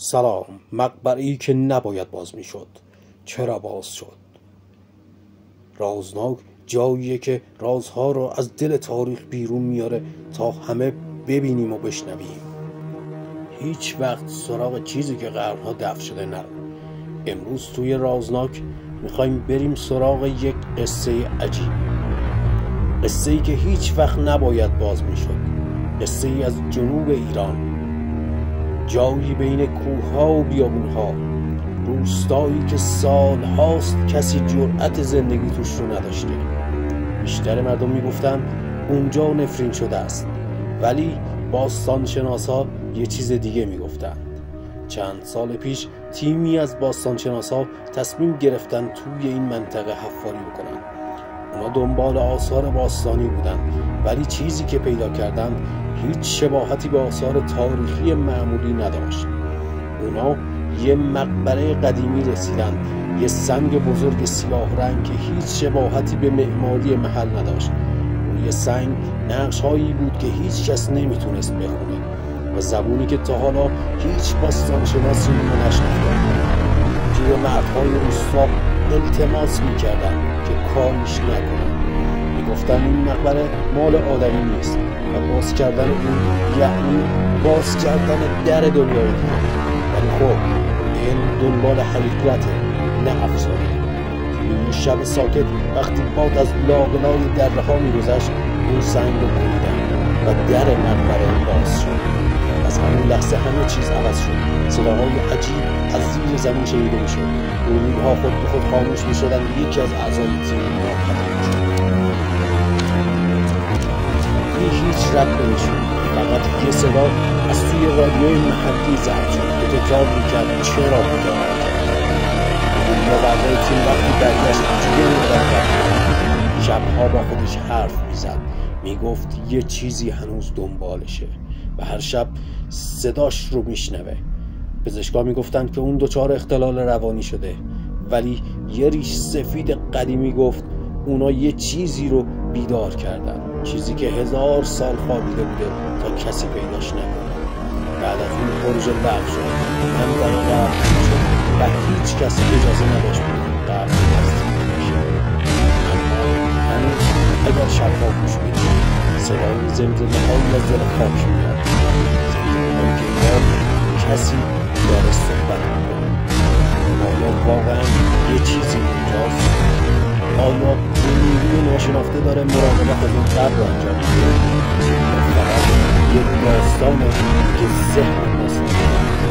سلام. مقبره‌ای که نباید باز میشد چرا باز شد؟ رازناک جاییه که رازها رو از دل تاریخ بیرون میاره تا همه ببینیم و بشنویم. هیچ وقت سراغ چیزی که قرنها دفن شده نرو. امروز توی رازناک میخوایم بریم سراغ یک قصه عجیب، قصه ای که هیچ وقت نباید باز میشد. قصه ای از جنوب ایران، جایی بین کوهها و بیابونها، روستایی که سال هاست کسی جرأت زندگی توش رو نداشته. بیشتر مردم میگفتن اونجا نفرین شده است، ولی باستانشناسا یه چیز دیگه میگفتن. چند سال پیش تیمی از باستانشناسا تصمیم گرفتن توی این منطقه حفاری بکنن. اونا دنبال آثار باستانی بودن، ولی چیزی که پیدا کردن هیچ شباهتی به آثار تاریخی معمولی نداشت. اونا یه مقبره قدیمی رسیدن، یه سنگ بزرگ سیاه رنگ که هیچ شباهتی به معماری محل نداشت. روی سنگ نقش‌هایی بود که هیچ کس نمیتونست بخونه و زبونی که تا حالا هیچ باستانشناسی اونو نشناخته. توی مردهای روستا التماس میکردن که کاریش نکنن. میگفتن این مقبره مال آدمی نیست و باز کردن اون یعنی باز کردن در دنیای دیگه. ولی خب این دنبال حقیقته، نه افسانه. این شب ساکت وقتی باد از لابلای دره ها میگذشت، اون سنگ رو بریدن و در مقبره باز شد. از همون لحظه همه چیز عوض شد. صداهای عجیب از زیر زمین شنیده میشد. دوربین‌ها خود به خود خاموش میشدن. یکی از اعضای تیم ناپدید شد. هیچ ربطی نشد، فقط یه صدا از توی رادیوی محلی ضبط شد که تکرار میکرد چرا بوده مبرای تیم وقتی برگشت توی مدرد شبها با خودش حرف میزد. میگفت یه چیزی هنوز دنبالشه و هر شب صداش رو میشنوه. پزشکا میگفتن که اون دچار اختلال روانی شده، ولی یه ریش سفید قدیمی گفت اونا یه چیزی رو بیدار کردن، چیزی که 1000 سال خوابیده بوده تا کسی پیداش نکنه. بعد از اون پروژه لغو شد، همدن قبل شد و هیچ کسی اجازه نداشت بود قبل نزدیک بشه. اما هنوز اگر شبها گوش میدید صدای زمزمه هایی از دل خاک میاد، زمزمه که ایران کسی داره صحبت میکنه. آیا واقعا یه چیزی اونجاست؟ آیا این نیروی ناشناخته داره مراقبت از اون قبر رو انجام میده؟ فقط یه داستانه که ذهن ما ساخته.